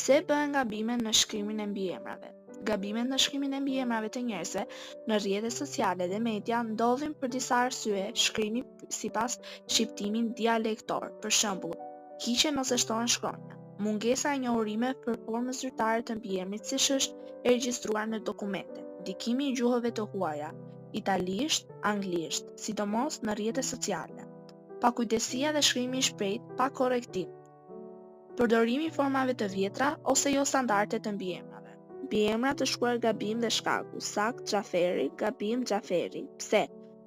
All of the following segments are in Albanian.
Pse bëhen gabime në shkrimin e mbiemrave? Gabimet në shkrimin e mbiemrave të njerëzve në rrjetet sociale dhe media ndodhin për disa arsye, shkrimi sipas shqiptimin dialektor, për shembull, hiqen ose shtohen shkronja, mungesa e njohurimeve për formën zyrtare të mbiemrit siç është e regjistruar në dokumente, ndikimi i gjuhëve të huaja, italisht, anglisht, sidomos në rrjetet sociale, pakujdesia dhe shkrimi i shpejt pa korrektim, përdorimi i formave të vjetra ose jo standarde të mbiemrave. Mbiemra të shkruar gabim dhe shkaku, sakt Xhaferi, gabim Xhaferi. Pse?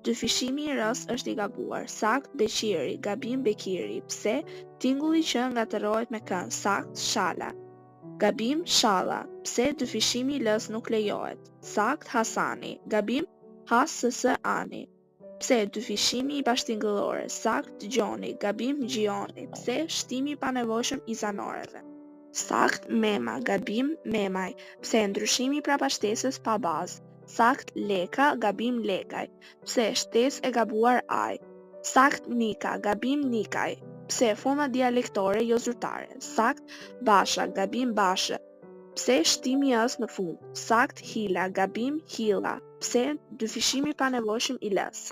Dyfishimi i rës është i gabuar, sakt Beqiri, gabim Bekiri. Pse? Tingulli që ngatërohet me kën, sakt Shala. Gabim Shalla. Pse dyfishimi i lës nuk lejohet, sakt Hasani, gabim Ani. Pse dyfishimi i bashkëtingëllore, sakt Gjoni, gabim Gjioni. Pse shtimi i panevojshëm i zanoreve, sakt Mema, gabim Memaj. Pse ndryshimi i prapashtesës pa bazë, sakt Leka, gabim Lekaj. Pse shtesë e gabuar aj, sakt Nika, gabim Nikaj. Pse forma dialektore jo zyrtare, sakt Basha, gabim Bashë. Pse shtimi i ës në fund, sakt Hila, gabim Hilla. Pse dyfishimi i panevojshëm i lës.